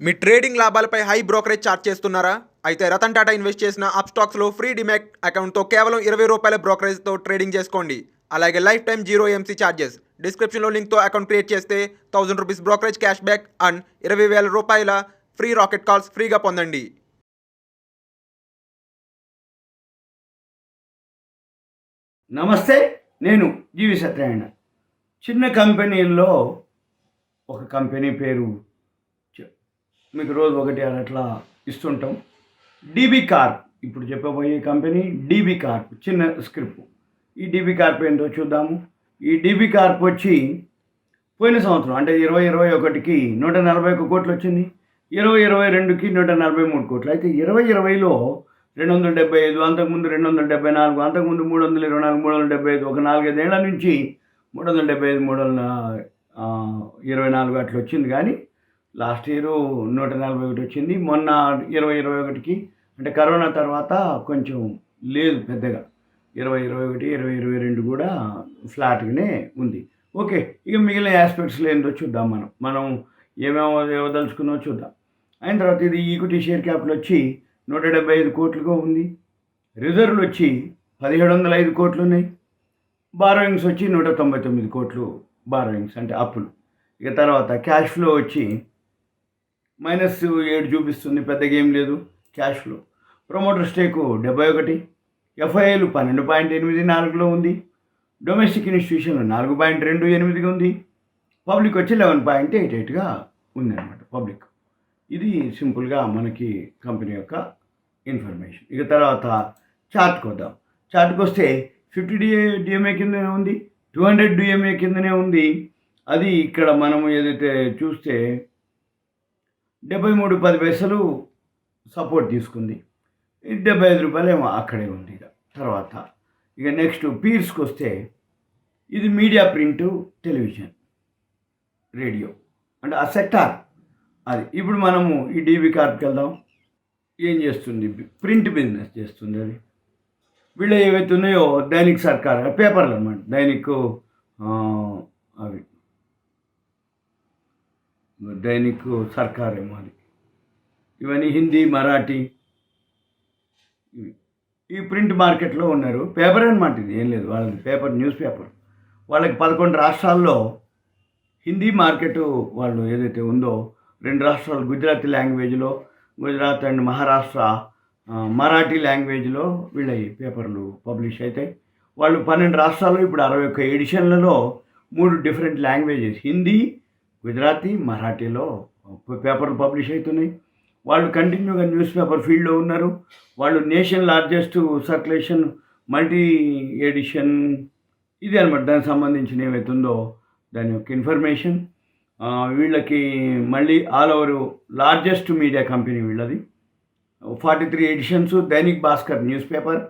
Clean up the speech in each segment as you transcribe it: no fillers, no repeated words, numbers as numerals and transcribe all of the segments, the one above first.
మీ trading లాభాలపై high brokerage charge చేస్తున్నారా? అయితే రతన్ టాటా ఇన్వెస్ట్ చేసిన అప్స్టాక్స్లో ఫ్రీ డిమాట్ అకౌంట్తో కేవలం ₹20 బ్రోకరేజ్తో ట్రేడింగ్ చేసుకోండి. అలాగే life time zero MC charges. డిస్క్రిప్షన్లో లింక్తో అకౌంట్ క్రియేట్ చేస్తే ₹1000 brokerage cash back and ₹20,000 free rocket calls ఫ్రీగా పొందండి. నమస్తే, నేను GVSatyanarayana. చిన్న కంపెనీల్లో ఒక కంపెనీ పేరు మీకు రోజు ఒకటి అట్లా ఇస్తుంటాం. DB కార్ప్ ఇప్పుడు చెప్పబోయే కంపెనీ DB కార్ప్. చిన్న స్క్రిప్ట్. ఈ DB కార్ప్ ఏంటో చూద్దాము. ఈ DB కార్ప్ వచ్చి పోయిన సంవత్సరం అంటే 2021కి 141 కోట్లు వచ్చింది. 2022కి 143 కోట్లు. అయితే 2020లో 275, అంతకుముందు 274, అంతకుముందు 324, 375, ఒక 4-5 ఏళ్ల నుంచి 375, 324 అట్లా వచ్చింది. కానీ లాస్ట్ ఇయర్ 141 వచ్చింది. మొన్న 2021కి అంటే కరోనా తర్వాత కొంచెం లేదు పెద్దగా. 2021, 2022 కూడా ఫ్లాట్గానే ఉంది. ఓకే, ఇక మిగిలిన ఆస్పెక్ట్స్లో ఏందో చూద్దాం. మనం ఏమేమో ఇవ్వదలుచుకున్నో చూద్దాం. అయిన తర్వాత ఇది ఈక్విటీ షేర్ క్యాపిటల్ వచ్చి 175 కోట్లుగా ఉంది. రిజర్వ్లు వచ్చి 1705 కోట్లు ఉన్నాయి. బారోయింగ్స్ వచ్చి 199 కోట్లు బారోయింగ్స్ అంటే అప్పులు. ఇక తర్వాత క్యాష్ ఫ్లో వచ్చి -7 చూపిస్తుంది. పెద్దగా ఏం లేదు క్యాష్ ఫ్లో. ప్రమోటర్ స్టేకు 71, ఎఫ్ఐఐలు 12.84లో ఉంది. డొమెస్టిక్ ఇన్స్టిట్యూషన్లు 4.28గా ఉంది. పబ్లిక్ వచ్చి 11.88గా ఉందన్నమాట పబ్లిక్. ఇది సింపుల్గా మనకి కంపెనీ యొక్క ఇన్ఫర్మేషన్. ఇక తర్వాత చార్ట్కి వద్దాం. చార్ట్కి వస్తే 50 DMA కిందనే ఉంది, 200 DMA కిందనే ఉంది. అది ఇక్కడ మనము ఏదైతే చూస్తే 73.10 సపోర్ట్ తీసుకుంది. 75 రూపాయలు ఏమో అక్కడే ఉంది. ఇక నెక్స్ట్ పీర్స్కి వస్తే ఇది మీడియా, ప్రింటు, టెలివిజన్, రేడియో అంటే ఆ సెక్టార్ అది. ఇప్పుడు మనము ఈ DB కార్ప్కి వెళ్దాం. ఏం చేస్తుంది? ప్రింట్ బిజినెస్ చేస్తుంది. అది వీళ్ళు ఏవైతే ఉన్నాయో దైనిక్ సర్కార్ పేపర్లు అన్నమాట. దైనిక్ అవి దైనిక్ సర్కార్ ఏమో అది. ఇవన్నీ హిందీ, మరాఠీ ఈ ప్రింట్ మార్కెట్లో ఉన్నారు. పేపర్ అనమాట ఇది, ఏం లేదు వాళ్ళది పేపర్, న్యూస్ పేపర్. వాళ్ళకి 11 రాష్ట్రాల్లో హిందీ మార్కెట్ వాళ్ళు ఏదైతే ఉందో 2 రాష్ట్రాలు గుజరాతీ లాంగ్వేజ్లో, గుజరాత్ అండ్ మహారాష్ట్ర మరాఠీ లాంగ్వేజ్లో వీళ్ళ పేపర్లు పబ్లిష్ అవుతాయి. వాళ్ళు 12 రాష్ట్రాల్లో ఇప్పుడు 61 ఎడిషన్లలో 3 డిఫరెంట్ లాంగ్వేజెస్ హిందీ, గుజరాతీ, మరాఠీలో పేపర్లు పబ్లిష్ అవుతున్నాయి. వాళ్ళు కంటిన్యూగా న్యూస్ పేపర్ ఫీల్డ్లో ఉన్నారు. వాళ్ళు nation largest circulation multi edition ఇది అనమాట. దానికి సంబంధించిన ఏమవుతుందో దాని యొక్క ఇన్ఫర్మేషన్. వీళ్ళకి మళ్ళీ all over largest media company వీళ్ళది. 43 editions Dainik Bhaskar newspaper,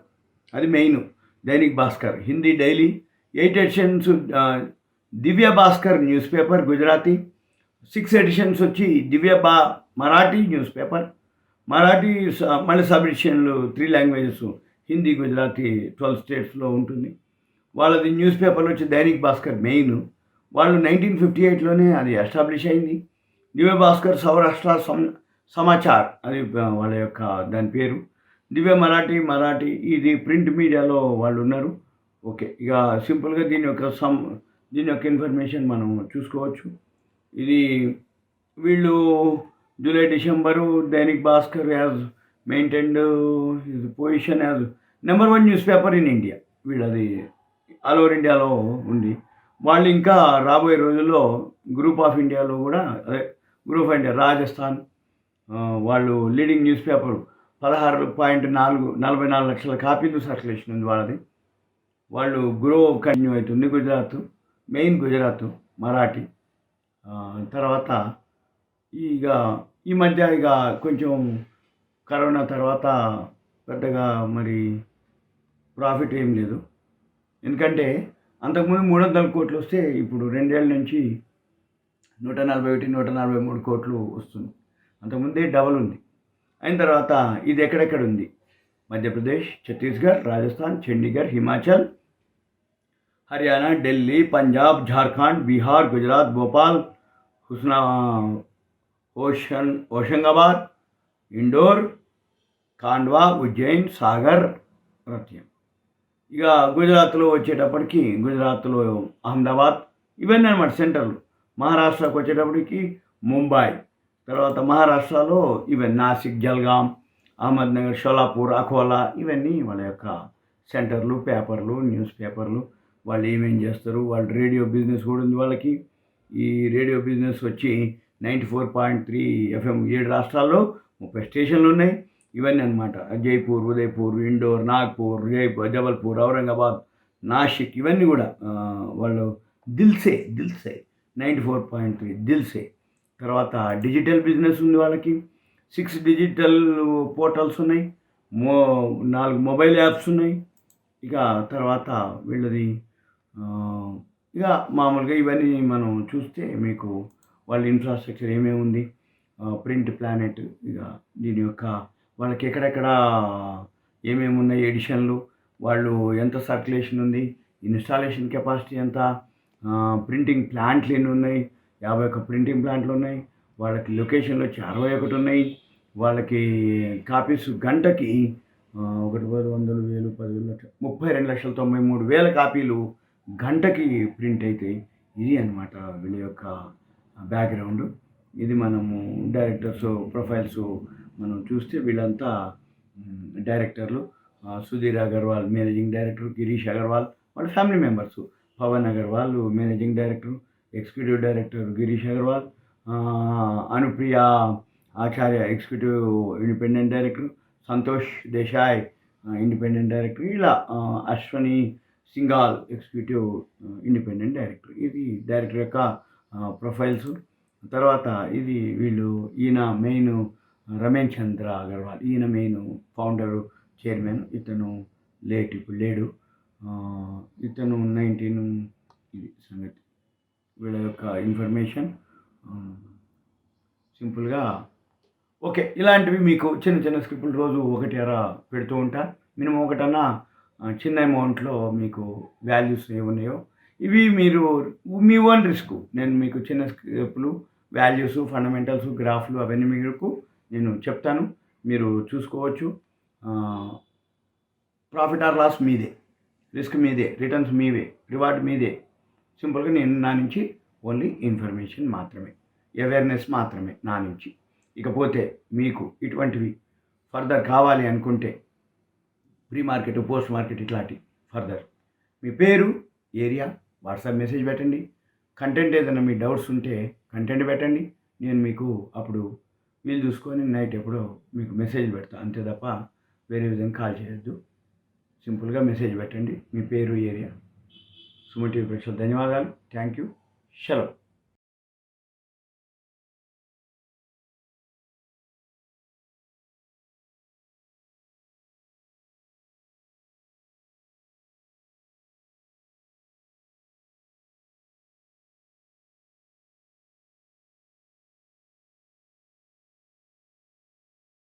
అది main. Dainik Bhaskar Hindi daily. 8 editions Divya Bhaskar newspaper Gujarati. 6 editions వచ్చి మరాఠీ న్యూస్ పేపర్. మరాఠీ మళ్ళీ సబ్ ఎడిషన్లు 3 లాంగ్వేజెస్ హిందీ, గుజరాతీ 12 స్టేట్స్లో ఉంటుంది. వాళ్ళది న్యూస్ పేపర్లు వచ్చి దైనిక్ భాస్కర్ మెయిన్. వాళ్ళు 1958లోనే అది ఎస్టాబ్లిష్ అయింది. దివ్య భాస్కర్ సౌరాష్ట్ర సమాచార్ అది వాళ్ళ యొక్క దాని పేరు. దివ్య మరాఠీ ఇది ప్రింట్ మీడియాలో వాళ్ళు ఉన్నారు. ఓకే, ఇక సింపుల్గా దీని యొక్క ఇన్ఫర్మేషన్ మనం చూసుకోవచ్చు. ఇది వీళ్ళు July, December Dainik Bhaskar has maintained his position as number 1 news paper in India. వీళ్ళది ఆల్ ఓవర్ ఇండియాలో ఉంది. వాళ్ళు ఇంకా రాబోయే రోజుల్లో గ్రూప్ ఆఫ్ ఇండియాలో కూడా గ్రూప్ ఆఫ్ ఇండియా రాజస్థాన్ వాళ్ళు లీడింగ్ న్యూస్ పేపర్ 16.44 లక్షల కాపీలు సర్క్యులేషన్ ఉంది వాళ్ళది. వాళ్ళు గ్రో కంటిన్యూ అవుతుంది. గుజరాత్ మెయిన్, గుజరాత్ మరాఠీ. తర్వాత ఇక ఈ మధ్య ఇక కొంచెం కరోనా తర్వాత పెద్దగా మరి ప్రాఫిట్ ఏం లేదు. ఎందుకంటే అంతకుముందు 300 కోట్లు వస్తే ఇప్పుడు 2 ఏళ్ళ నుంచి 141, 143 కోట్లు వస్తుంది. అంతకుముందే డబల్ ఉంది. అయిన తర్వాత ఇది ఎక్కడెక్కడ ఉంది? మధ్యప్రదేశ్, ఛత్తీస్గఢ్, రాజస్థాన్, చండీగఢ్, హిమాచల్, హర్యానా, ఢిల్లీ, పంజాబ్, झारखंड, बिहार, गुजरात, भोपाल, హోషంగాబాద్, ఇండోర్, ఖాండ్వా, ఉజ్జయిన్, సాగర్, రత్యం. ఇక గుజరాత్లో వచ్చేటప్పటికి గుజరాత్లో అహ్మదాబాద్, ఇవన్నీ అనమాట సెంటర్లు. మహారాష్ట్రకి వచ్చేటప్పటికి ముంబై, తర్వాత మహారాష్ట్రలో ఇవన్నీ నాసిక్, జల్గాం, అహ్మద్నగర్, షోలాపూర్, అకోలా, ఇవన్నీ వాళ్ళ యొక్క సెంటర్లు, పేపర్లు, న్యూస్ పేపర్లు. వాళ్ళు ఏమేం చేస్తారు, వాళ్ళు రేడియో బిజినెస్ కూడా ఉంది వాళ్ళకి. ఈ రేడియో బిజినెస్ వచ్చి 94.3 FM 7 రాష్ట్రాల్లో 30 స్టేషన్లు ఉన్నాయి. ఇవన్నీ అనమాట. జైపూర్, ఉదయ్పూర్, ఇండోర్, నాగ్పూర్, జబల్పూర్, ఔరంగాబాద్, నాసిక్, ఇవన్నీ కూడా వాళ్ళు దిల్సే 94.3 దిల్సే. తర్వాత డిజిటల్ బిజినెస్ ఉంది వాళ్ళకి. 6 డిజిటల్ పోర్టల్స్ ఉన్నాయి, 4 మొబైల్ యాప్స్ ఉన్నాయి. ఇక తర్వాత వీళ్ళది ఇక మామూలుగా ఇవన్నీ మనం చూస్తే మీకు వాళ్ళ ఇన్ఫ్రాస్ట్రక్చర్ ఏమేమి ఉంది, ప్రింట్ ప్లానెట్, ఇక దీని యొక్క వాళ్ళకి ఎక్కడెక్కడ ఏమేమి ఉన్నాయి ఎడిషన్లు, వాళ్ళు ఎంత సర్క్యులేషన్ ఉంది, ఇన్స్టాలేషన్ కెపాసిటీ ఎంత, ప్రింటింగ్ ప్లాంట్లు ఎన్ని ఉన్నాయి, 51 ప్రింటింగ్ ప్లాంట్లు ఉన్నాయి. వాళ్ళకి లొకేషన్లు వచ్చి 61 ఉన్నాయి. వాళ్ళకి కాపీస్ గంటకి 1, 10, 100, 1000, 10,000, 32,93,000 కాపీలు గంటకి ప్రింట్ అయితే. ఇది అనమాట వీళ్ళ యొక్క బ్యాక్గ్రౌండ్. ఇది మనము డైరెక్టర్స్ ప్రొఫైల్స్ మనం చూస్తే వీళ్ళంతా డైరెక్టర్లు. సుధీర్ అగర్వాల్ మేనేజింగ్ డైరెక్టర్, గిరీష్ అగర్వాల్ వాళ్ళ family members, Pavan Agarwal managing director, executive director Girish Agarwal, Anupriya Acharya executive independent director, Santosh Desai independent director, ఇలా Ashwani Singhal executive independent director. ఇది డైరెక్టర్ యొక్క ప్రొఫైల్స్. తర్వాత ఇది వీళ్ళు, ఈయన మెయిన్ రమేష్ చంద్ర అగర్వాల్, ఈయన మెయిన్ ఫౌండరు, చైర్మన్. ఇతను ఇప్పుడు లేడు. ఇతను 19 ఇది సంగతి. వీళ్ళ యొక్క ఇన్ఫర్మేషన్ సింపుల్గా ఓకే. ఇలాంటివి మీకు చిన్న చిన్న స్క్రిప్టులు రోజు ఒకటి అలా పెడుతూ ఉంటా. మినిమం ఒకటన్నా చిన్న అమౌంట్లో మీకు వాల్యూస్ ఏమున్నాయో ఇవి మీరు మీ ఓన్ రిస్క్. నేను మీకు చిన్న స్క్రిప్టులు, వాల్యూస్, ఫండమెంటల్స్, గ్రాఫ్లు అవన్నీ మీకు నేను చెప్తాను, మీరు చూసుకోవచ్చు. ప్రాఫిట్ ఆర్ లాస్ మీదే, రిస్క్ మీదే, రిటర్న్స్ మీవే, రివార్డ్ మీదే. సింపుల్గా నేను నా నుంచి ఓన్లీ ఇన్ఫర్మేషన్ మాత్రమే, అవేర్నెస్ మాత్రమే నా నుంచి. ఇకపోతే మీకు ఇటువంటివి ఫర్దర్ కావాలి అనుకుంటే ప్రీ మార్కెట్, పోస్ట్ మార్కెట్ ఇట్లాంటి ఫర్దర్ మీ పేరు, ఏరియా, వాట్సాప్ మెసేజ్ పెట్టండి. కంటెంట్ ఏదైనా మీ డౌట్స్ ఉంటే కంటెంట్ పెట్టండి. నేను మీకు అప్పుడు వీలు చూసుకొని నైట్ ఎప్పుడో మీకు మెసేజ్ పెడతా, అంతే తప్ప వేరే విధంగా కాల్ చేయొద్దు. సింపుల్గా మెసేజ్ పెట్టండి, మీ పేరు, ఏరియా. సుమన్ టీవీ ప్రేక్షకులకు ధన్యవాదాలు. Thank you. సెలవు.